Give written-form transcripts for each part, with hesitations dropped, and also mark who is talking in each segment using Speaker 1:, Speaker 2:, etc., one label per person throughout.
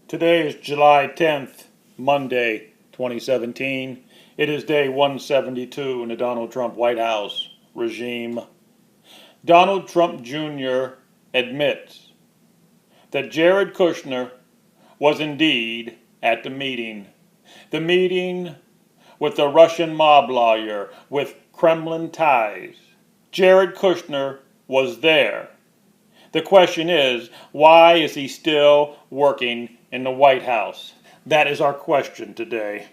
Speaker 1: Today is July 10th, Monday, 2017. It is day 172 in the Donald Trump White House regime. Donald Trump Jr. admits that Jared Kushner was indeed at the meeting. The meeting with the Russian mob lawyer with Kremlin ties. Jared Kushner was there. The question is, why is he still working in the White House? That is our question today.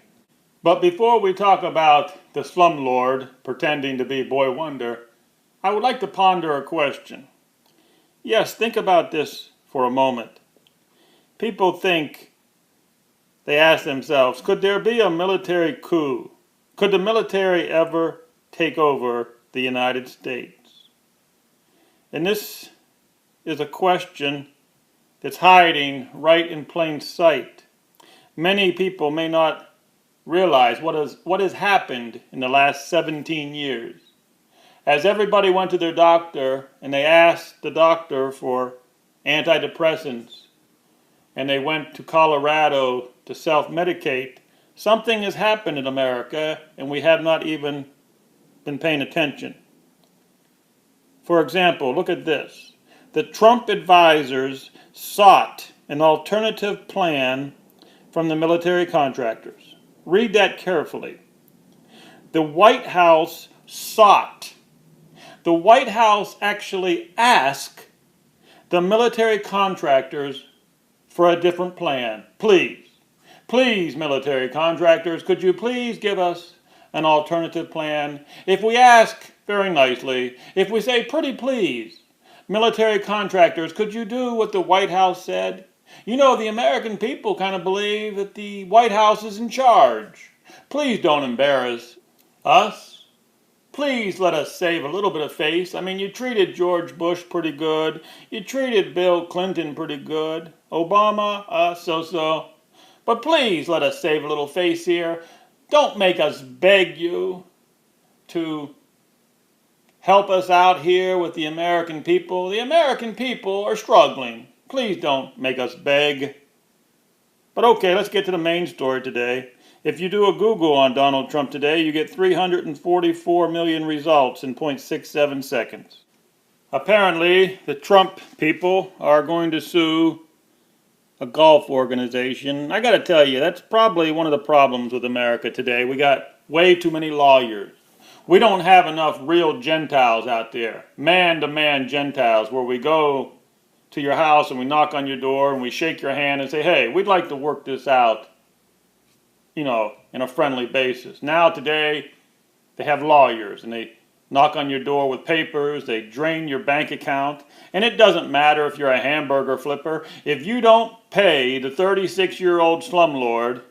Speaker 1: But before we talk about the slumlord pretending to be Boy Wonder, I would like to ponder a question. Yes, think about this for a moment. People think, they ask themselves, could there be a military coup? Could the military ever take over the United States? And this is a question that's hiding right in plain sight. Many people may not realize what has happened in the last 17 years. As everybody went to their doctor and they asked the doctor for antidepressants and they went to Colorado to self-medicate, something has happened in America and we have not even been paying attention. For example, look at this. The Trump advisors sought an alternative plan from the military contractors. Read that carefully. The White House sought. The White House actually asked the military contractors for a different plan. Please, military contractors, could you please give us an alternative plan? If we ask very nicely, if we say pretty please, military contractors, could you do what the White House said? You know, the American people kind of believe that the White House is in charge. Please don't embarrass us. Please let us save a little bit of face. I mean, you treated George Bush pretty good. You treated Bill Clinton pretty good. Obama, so-so. But please let us save a little face here. Don't make us beg you to help us out here with the American people. The American people are struggling. Please don't make us beg. But okay, let's get to the main story today. If you do a Google on Donald Trump today, you get 344 million results in 0.67 seconds. Apparently, the Trump people are going to sue a golf organization. I got to tell you, that's probably one of the problems with America today. We got way too many lawyers. We don't have enough real Gentiles out there, man-to-man Gentiles, where we go to your house and we knock on your door and we shake your hand and say, hey, we'd like to work this out, you know, in a friendly basis. Now today, they have lawyers and they knock on your door with papers, they drain your bank account, and it doesn't matter if you're a hamburger flipper. If you don't pay the 36-year-old slumlord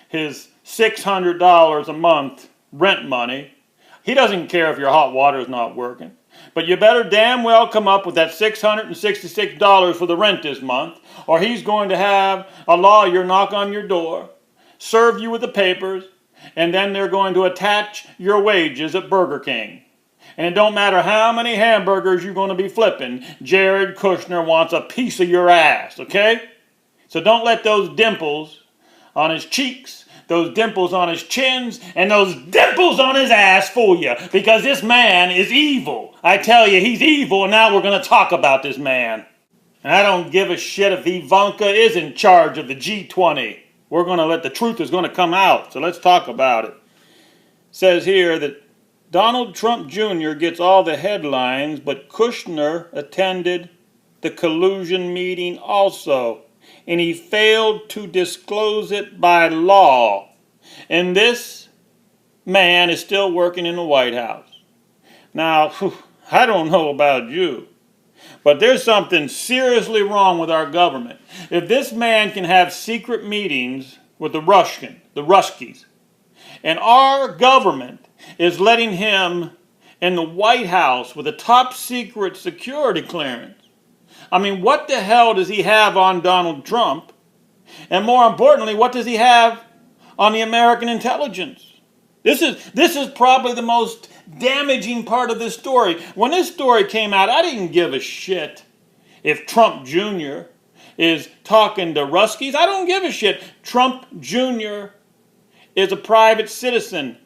Speaker 1: his $600 a month rent money, he doesn't care if your hot water is not working. But you better damn well come up with that $666 for the rent this month, or he's going to have a lawyer knock on your door, serve you with the papers, and then they're going to attach your wages at Burger King. And it don't matter how many hamburgers you're going to be flipping, Jared Kushner wants a piece of your ass, okay? So don't let those dimples on his cheeks, those dimples on his chins, and those dimples on his ass fool you, because this man is evil. I tell you, he's evil, and now we're going to talk about this man. And I don't give a shit if Ivanka is in charge of the G20. We're going to let the truth is going to come out, so let's talk about it. It says here that Donald Trump Jr. gets all the headlines, but Kushner attended the collusion meeting also, and he failed to disclose it by law. And this man is still working in the White House. Now, I don't know about you, but there's something seriously wrong with our government. If this man can have secret meetings with the Ruskies, and our government is letting him in the White House with a top secret security clearance, I mean, what the hell does he have on Donald Trump? And more importantly, what does he have on the American intelligence? This is probably the most damaging part of this story. When this story came out, I didn't give a shit if Trump Jr., is talking to Ruskies. I don't give a shit. Trump Jr. is a private citizen.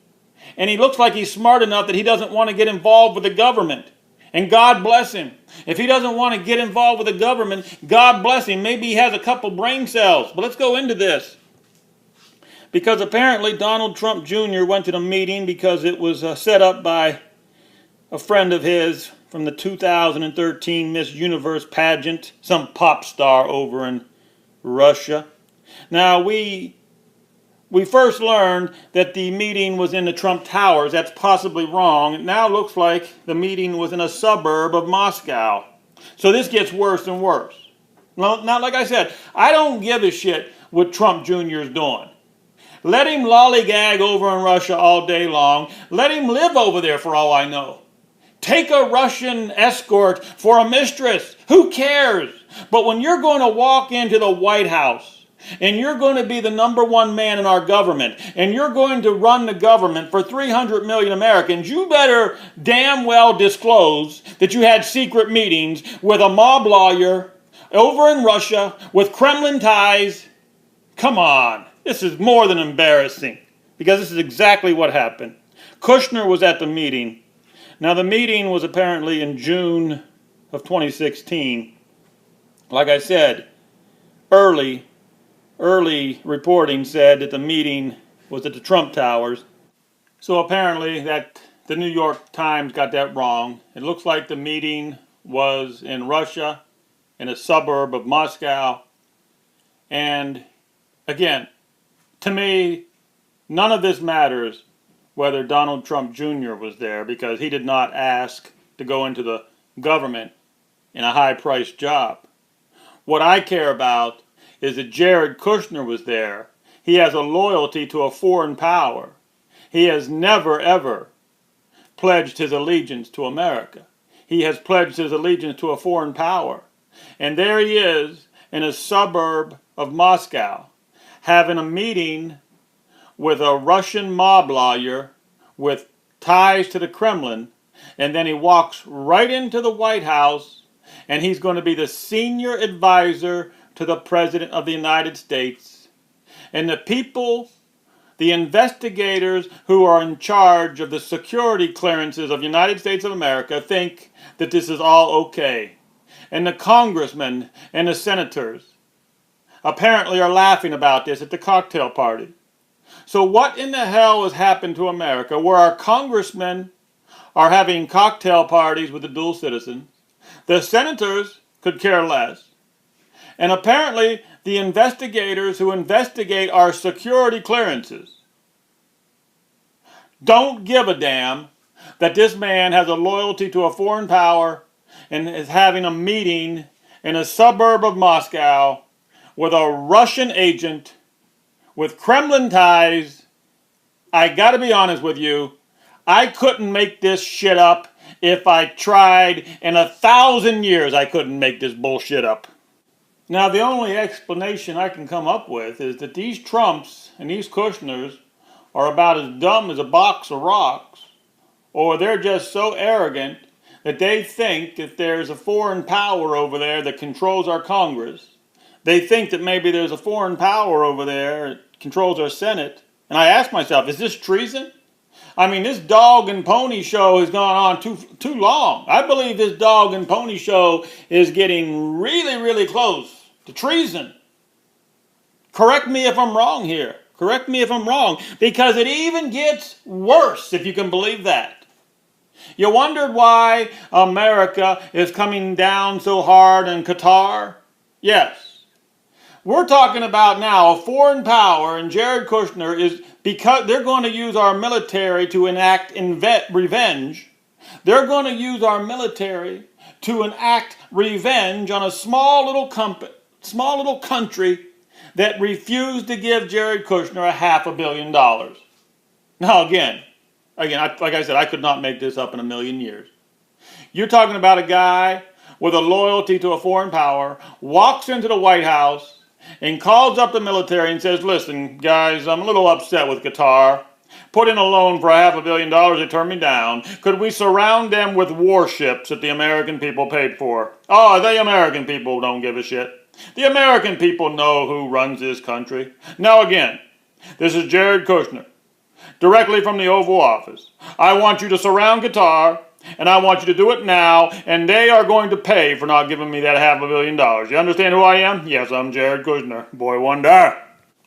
Speaker 1: And he looks like he's smart enough that he doesn't want to get involved with the government. And God bless him. If he doesn't want to get involved with the government, God bless him. Maybe he has a couple brain cells. But let's go into this. Because apparently Donald Trump Jr. went to the meeting because it was set up by a friend of his from the 2013 Miss Universe pageant, some pop star over in Russia. Now, we first learned that the meeting was in the Trump Towers. That's possibly wrong. It now looks like the meeting was in a suburb of Moscow. So this gets worse and worse. Now, like I said, I don't give a shit what Trump Jr. is doing. Let him lollygag over in Russia all day long. Let him live over there for all I know. Take a Russian escort for a mistress. Who cares? But when you're going to walk into the White House and you're going to be the #1 man in our government and you're going to run the government for 300 million Americans, you better damn well disclose that you had secret meetings with a mob lawyer over in Russia with Kremlin ties. Come on. This is more than embarrassing, because this is exactly what happened. Kushner was at the meeting. Now, the meeting was apparently in June of 2016. Like I said, early reporting said that the meeting was at the Trump Towers. So apparently that the New York Times got that wrong. It looks like the meeting was in Russia, in a suburb of Moscow. And again, to me, none of this matters whether Donald Trump Jr. was there, because he did not ask to go into the government in a high-priced job. What I care about is that Jared Kushner was there. He has a loyalty to a foreign power. He has never, ever pledged his allegiance to America. He has pledged his allegiance to a foreign power. And there he is in a suburb of Moscow, having a meeting with a Russian mob lawyer with ties to the Kremlin, and then he walks right into the White House, and he's going to be the senior advisor to the President of the United States. And the people, the investigators who are in charge of the security clearances of the United States of America, think that this is all okay. And the congressmen and the senators apparently are laughing about this at the cocktail party. So what in the hell has happened to America where our congressmen are having cocktail parties with the dual citizens? The senators could care less. And apparently the investigators who investigate our security clearances don't give a damn that this man has a loyalty to a foreign power and is having a meeting in a suburb of Moscow with a Russian agent with Kremlin ties. I gotta be honest with you, I couldn't make this shit up if I tried. In 1,000 years I couldn't make this bullshit up. Now, the only explanation I can come up with is that these Trumps and these Kushners are about as dumb as a box of rocks, or they're just so arrogant that they think that there's a foreign power over there that controls our Congress. They think that maybe there's a foreign power over there that controls our Senate. And I ask myself, is this treason? I mean, this dog and pony show has gone on too long. I believe this dog and pony show is getting really, really close to treason. Correct me if I'm wrong here. Correct me if I'm wrong. Because it even gets worse, if you can believe that. You wondered why America is coming down so hard in Qatar? Yes. We're talking about now a foreign power, and Jared Kushner is, because they're going to use our military to enact revenge. They're going to use our military to enact revenge on a small little country that refused to give Jared Kushner $500 million. Now again, like I said, I could not make this up in a million years. You're talking about a guy with a loyalty to a foreign power, walks into the White House, and calls up the military and says, listen, guys, I'm a little upset with Qatar. Put in a loan for $500 million, they turned me down. Could we surround them with warships that the American people paid for? Oh, the American people don't give a shit. The American people know who runs this country. Now again, this is Jared Kushner, directly from the Oval Office. I want you to surround Qatar, and I want you to do it now, and they are going to pay for not giving me that $500 million. You understand who I am? Yes, I'm Jared Kushner, boy wonder.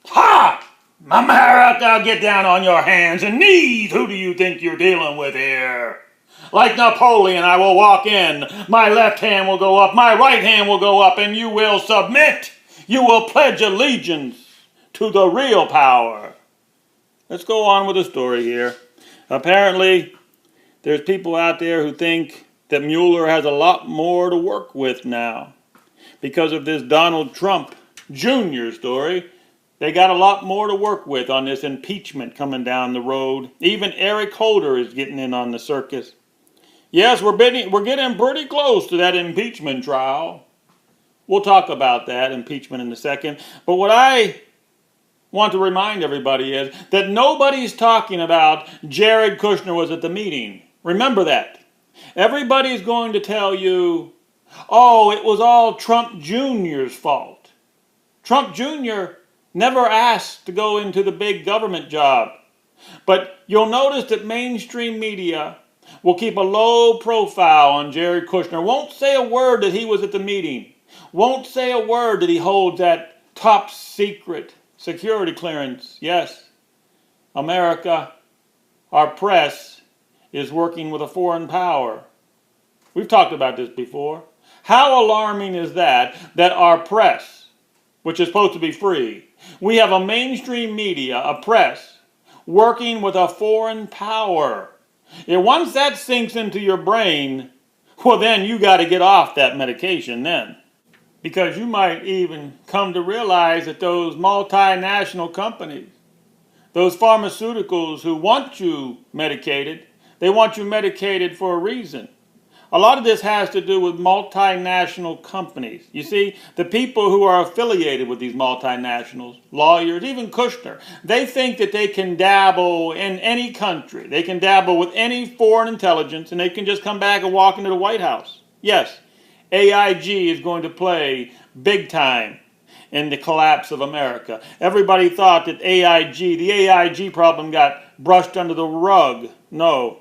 Speaker 1: Ha! America, get down on your hands and knees. Who do you think you're dealing with here? Like Napoleon, I will walk in. My left hand will go up, my right hand will go up, and you will submit. You will pledge allegiance to the real power. Let's go on with the story here. Apparently, there's people out there who think that Mueller has a lot more to work with now. Because of this Donald Trump Jr. story, they got a lot more to work with on this impeachment coming down the road. Even Eric Holder is getting in on the circus. Yes, we're getting pretty close to that impeachment trial. We'll talk about that impeachment in a second. But what I want to remind everybody is that nobody's talking about Jared Kushner was at the meeting. Remember that. Everybody's going to tell you, oh, it was all Trump Jr.'s fault. Trump Jr. never asked to go into the big government job. But you'll notice that mainstream media will keep a low profile on Jared Kushner. Won't say a word that he was at the meeting. Won't say a word that he holds that top secret security clearance. Yes, America, our press, is working with a foreign power. We've talked about this before. How alarming is that our press, which is supposed to be free, we have a mainstream media, a press, working with a foreign power. And once that sinks into your brain, well then you got to get off that medication then. Because you might even come to realize that those multinational companies, those pharmaceuticals who want you medicated, they want you medicated for a reason. A lot of this has to do with multinational companies. You see, the people who are affiliated with these multinationals, lawyers, even Kushner, they think that they can dabble in any country. They can dabble with any foreign intelligence and they can just come back and walk into the White House. Yes, AIG is going to play big time in the collapse of America. Everybody thought that the AIG problem got brushed under the rug. No.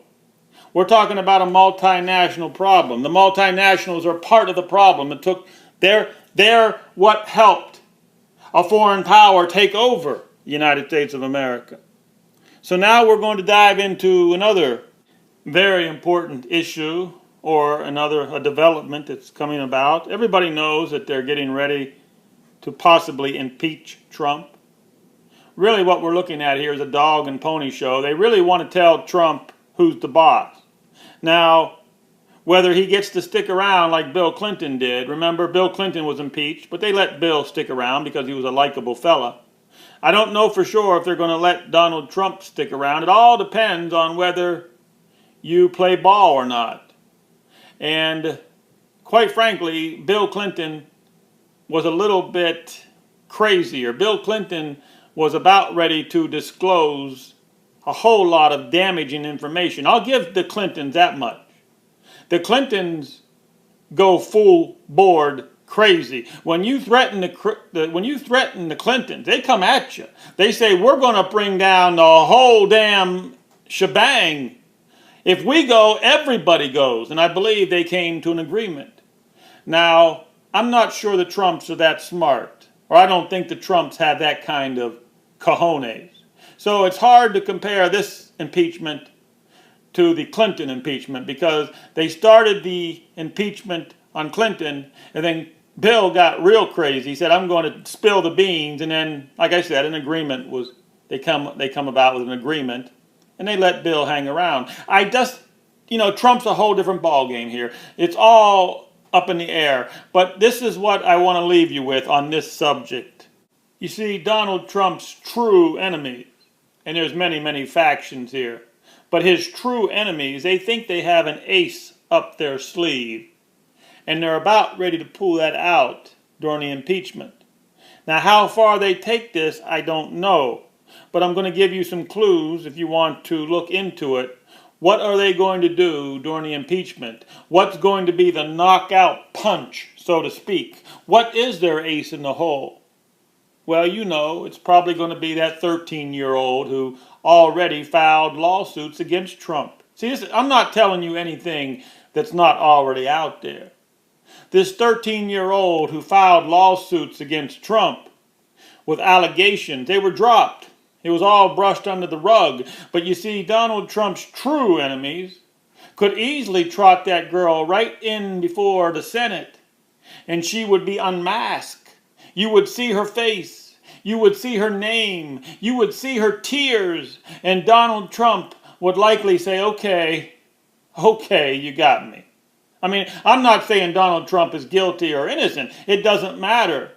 Speaker 1: We're talking about a multinational problem. The multinationals are part of the problem. They're what helped a foreign power take over the United States of America. So now we're going to dive into another very important issue, or a development that's coming about. Everybody knows that they're getting ready to possibly impeach Trump. Really what we're looking at here is a dog and pony show. They really want to tell Trump who's the boss. Now, whether he gets to stick around like Bill Clinton did. Remember, Bill Clinton was impeached, but they let Bill stick around because he was a likable fella. I don't know for sure if they're going to let Donald Trump stick around. It all depends on whether you play ball or not. And quite frankly, Bill Clinton was a little bit crazier. Bill Clinton was about ready to disclose a whole lot of damaging information. I'll give the Clintons that much. The Clintons go full board crazy. When you threaten the Clintons, they come at you. They say, we're going to bring down the whole damn shebang. If we go, everybody goes. And I believe they came to an agreement. Now, I'm not sure the Trumps are that smart. Or I don't think the Trumps have that kind of cojones. So it's hard to compare this impeachment to the Clinton impeachment because they started the impeachment on Clinton and then Bill got real crazy. He said, I'm going to spill the beans. And then, like I said, an agreement was, they come about with an agreement and they let Bill hang around. Trump's a whole different ballgame here. It's all up in the air. But this is what I want to leave you with on this subject. You see, Donald Trump's true enemies, and there's many, many factions here, but his true enemies, they think they have an ace up their sleeve, and they're about ready to pull that out during the impeachment. Now, how far they take this, I don't know, but I'm going to give you some clues if you want to look into it, What are they going to do during the impeachment? What's going to be the knockout punch, so to speak? What is their ace in the hole? Well, you know, it's probably going to be that 13-year-old who already filed lawsuits against Trump. See, I'm not telling you anything that's not already out there. This 13-year-old who filed lawsuits against Trump with allegations, they were dropped. It was all brushed under the rug. But you see, Donald Trump's true enemies could easily trot that girl right in before the Senate, and she would be unmasked. You would see her face. You would see her name. You would see her tears. And Donald Trump would likely say, okay, you got me. I mean, I'm not saying Donald Trump is guilty or innocent. It doesn't matter.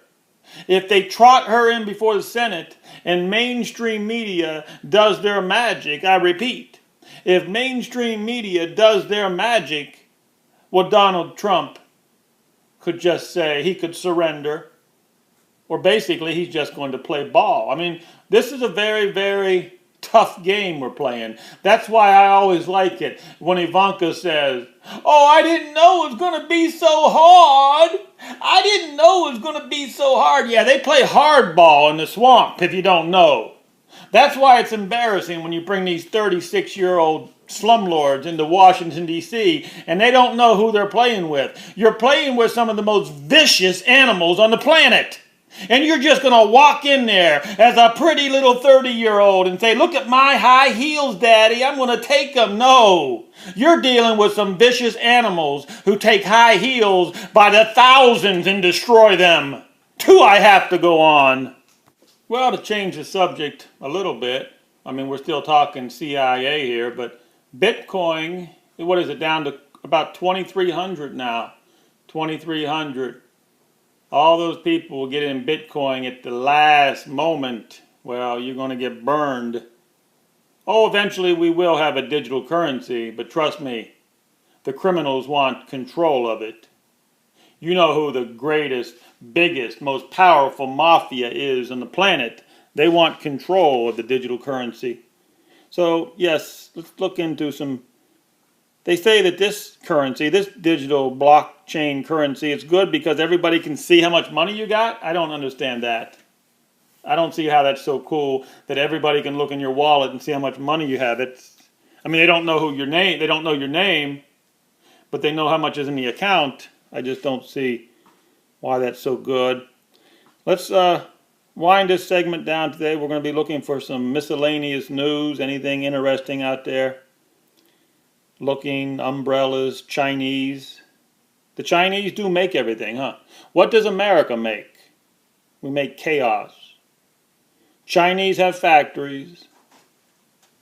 Speaker 1: If they trot her in before the Senate and mainstream media does their magic, I repeat, if mainstream media does their magic, well, Donald Trump could just say he could surrender, or basically he's just going to play ball. I mean, this is a very, very tough game we're playing. That's why I always like it when Ivanka says, oh, I didn't know it was going to be so hard. I didn't know it was going to be so hard. Yeah, they play hardball in the swamp, if you don't know. That's why it's embarrassing when you bring these 36-year-old slumlords into Washington, D.C., and they don't know who they're playing with. You're playing with some of the most vicious animals on the planet. And you're just going to walk in there as a pretty little 30-year-old and say, look at my high heels, Daddy. I'm going to take them. No. You're dealing with some vicious animals who take high heels by the thousands and destroy them. Do I have to go on? Well, to change the subject a little bit, I mean, we're still talking CIA here, but Bitcoin, what is it, down to about 2,300 now? 2,300. All those people will get in Bitcoin at the last moment. Well, you're going to get burned. Oh, eventually we will have a digital currency, but trust me, the criminals want control of it. You know who the greatest, biggest, most powerful mafia is on the planet. They want control of the digital currency. So, yes, let's look into some. They say that this currency, this digital blockchain currency, is good because everybody can see how much money you got. I don't understand that. I don't see how that's so cool that everybody can look in your wallet and see how much money you have. I mean, they don't know who your name. They don't know your name, but they know how much is in the account. I just don't see why that's so good. Let's wind this segment down today. We're going to be looking for some miscellaneous news, anything interesting out there. Looking, umbrellas, Chinese. The Chinese do make everything, huh? What does America make? We make chaos. Chinese have factories.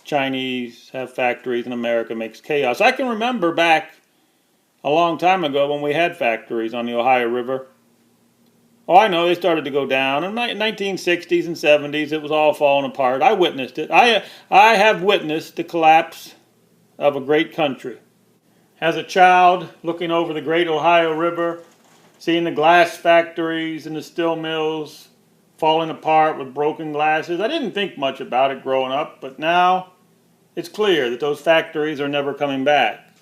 Speaker 1: Chinese have factories and America makes chaos. I can remember back a long time ago when we had factories on the Ohio River. Oh, I know, they started to go down. In the 1960s and 70s, it was all falling apart. I witnessed it. I have witnessed the collapse of a great country. As a child, looking over the great Ohio River, seeing the glass factories and the steel mills falling apart with broken glasses, I didn't think much about it growing up, but now it's clear that those factories are never coming back.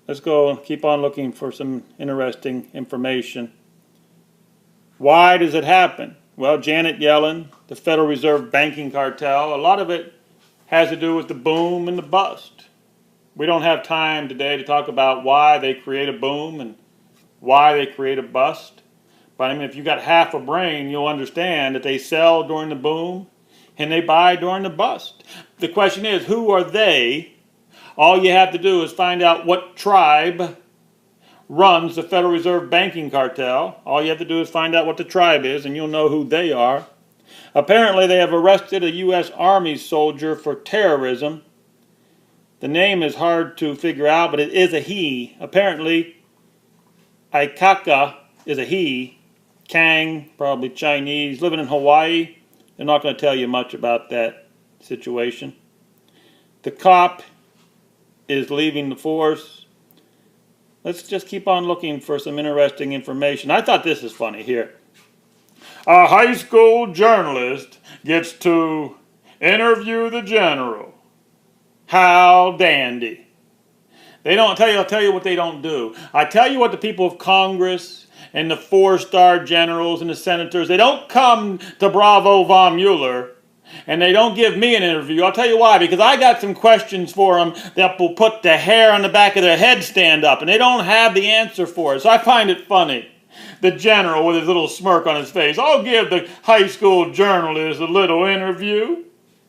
Speaker 1: Let's go and keep on looking for some interesting information. Why does it happen? Well, Janet Yellen, the Federal Reserve banking cartel, a lot of it has to do with the boom and the bust. We don't have time today to talk about why they create a boom and why they create a bust. But I mean, if you got half a brain, you'll understand that they sell during the boom and they buy during the bust. The question is, who are they? All you have to do is find out what tribe runs the Federal Reserve banking cartel. All you have to do is find out what the tribe is and you'll know who they are. Apparently, they have arrested a U.S. Army soldier for terrorism. The name is hard to figure out, but it is a he. Apparently, Aikaka is a he. Kang, probably Chinese, living in Hawaii. They're not going to tell you much about that situation. The cop is leaving the force. Let's just keep on looking for some interesting information. I thought this is funny here. A high school journalist gets to interview the general. How dandy. They don't tell you, I'll tell you what they don't do. I tell you what the people of Congress and the four-star generals and the senators, they don't come to Bravo von Mueller and they don't give me an interview. I'll tell you why. Because I got some questions for them that will put the hair on the back of their head stand up and they don't have the answer for it. So I find it funny. The general with his little smirk on his face, I'll give the high school journalist a little interview.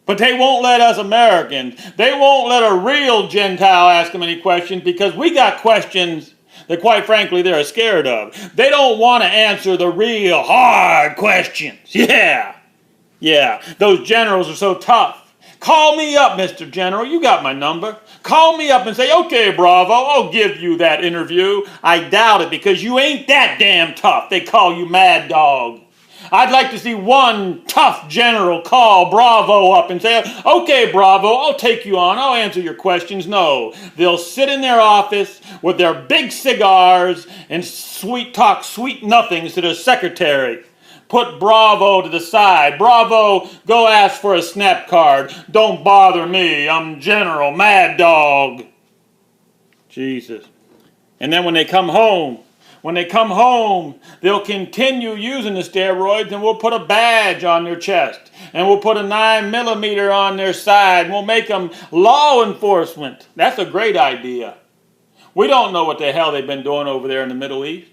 Speaker 1: But they won't let us Americans, they won't let a real Gentile ask them any questions because we got questions that quite frankly they're scared of. They don't want to answer the real hard questions. Yeah, those generals are so tough. Call me up, Mr. General, you got my number. Call me up and say, okay, Bravo, I'll give you that interview. I doubt it because you ain't that damn tough. They call you Mad Dog. I'd like to see one tough general call Bravo up and say, okay, Bravo, I'll take you on. I'll answer your questions. No, they'll sit in their office with their big cigars and talk sweet nothings to their secretary. Put Bravo to the side. Bravo, go ask for a snap card. Don't bother me. I'm General Mad Dog. Jesus. And then when they come home, they'll continue using the steroids and we'll put a badge on their chest and we'll put a 9mm on their side and we'll make them law enforcement. That's a great idea. We don't know what the hell they've been doing over there in the Middle East.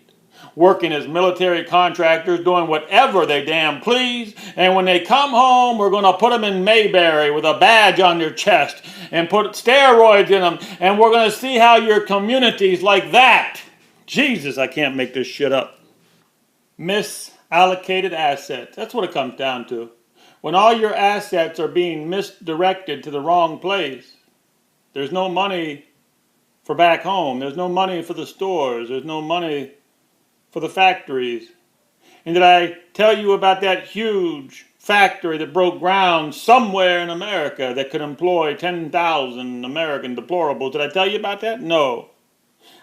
Speaker 1: Working as military contractors, doing whatever they damn please. And when they come home, we're going to put them in Mayberry with a badge on their chest and put steroids in them. And we're going to see how your communities like that. Jesus, I can't make this shit up. Misallocated assets. That's what it comes down to. When all your assets are being misdirected to the wrong place, there's no money for back home. There's no money for the stores. There's no money for the factories. And did I tell you about that huge factory that broke ground somewhere in America that could employ 10,000 American deplorables? Did I tell you about that? No.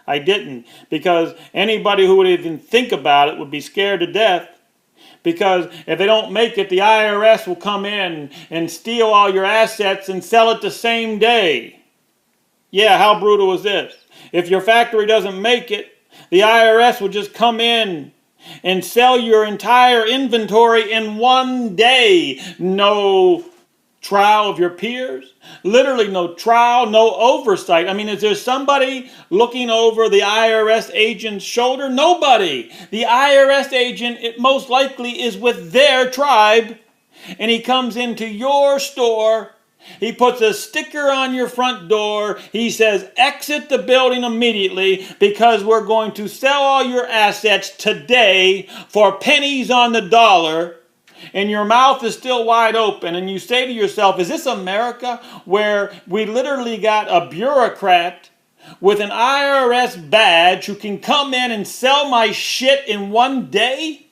Speaker 1: I didn't, because anybody who would even think about it would be scared to death, because if they don't make it, the IRS will come in and steal all your assets and sell it the same day. Yeah, how brutal is this? If your factory doesn't make it, the IRS will just come in and sell your entire inventory in one day. No trial of your peers, literally no trial, no oversight. I mean, is there somebody looking over the IRS agent's shoulder? Nobody. The IRS agent, it most likely is with their tribe, and he comes into your store, he puts a sticker on your front door, he says, exit the building immediately because we're going to sell all your assets today for pennies on the dollar. And your mouth is still wide open, and you say to yourself, is this America where we literally got a bureaucrat with an IRS badge who can come in and sell my shit in one day?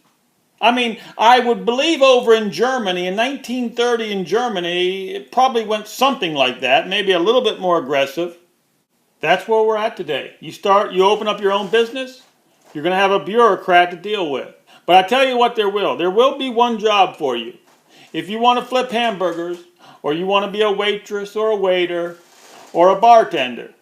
Speaker 1: I mean, I would believe over in Germany, in 1930 in Germany, it probably went something like that, maybe a little bit more aggressive. That's where we're at today. You open up your own business, you're going to have a bureaucrat to deal with. But I tell you what, there will be one job for you. If you want to flip hamburgers, or you want to be a waitress or a waiter or a bartender,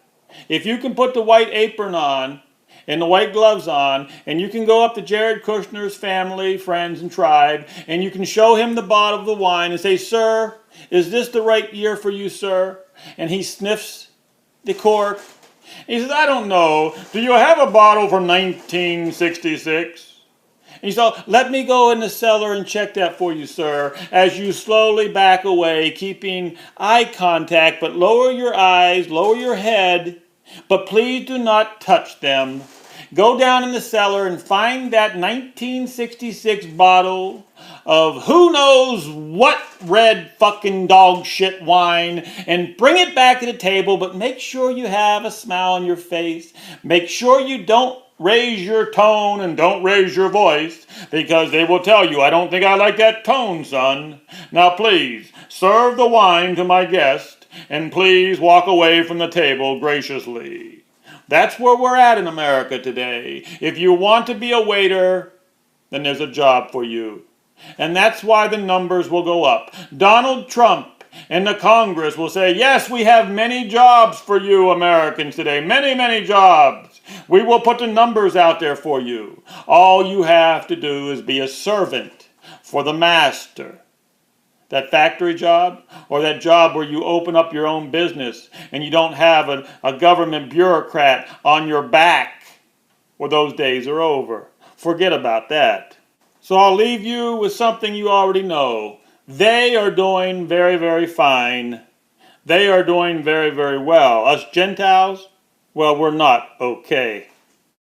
Speaker 1: if you can put the white apron on and the white gloves on, and you can go up to Jared Kushner's family, friends, and tribe, and you can show him the bottle of the wine and say, sir, is this the right year for you, sir? And he sniffs the cork. He says, I don't know. Do you have a bottle from 1966? And so, let me go in the cellar and check that for you, sir, as you slowly back away, keeping eye contact, but lower your eyes, lower your head, but please do not touch them. Go down in the cellar and find that 1966 bottle of who knows what red fucking dog shit wine and bring it back to the table, but make sure you have a smile on your face. Make sure you don't raise your tone and don't raise your voice, because they will tell you, I don't think I like that tone, son. Now please, serve the wine to my guest, and please walk away from the table graciously. That's where we're at in America today. If you want to be a waiter, then there's a job for you. And that's why the numbers will go up. Donald Trump and the Congress will say, yes, we have many jobs for you Americans today. Many, many jobs. We will put the numbers out there for you. All you have to do is be a servant for the master. That factory job, or that job where you open up your own business and you don't have a government bureaucrat on your back, well, those days are over. Forget about that. So I'll leave you with something you already know. They are doing very, very fine. They are doing very, very well. Us Gentiles, well, we're not okay.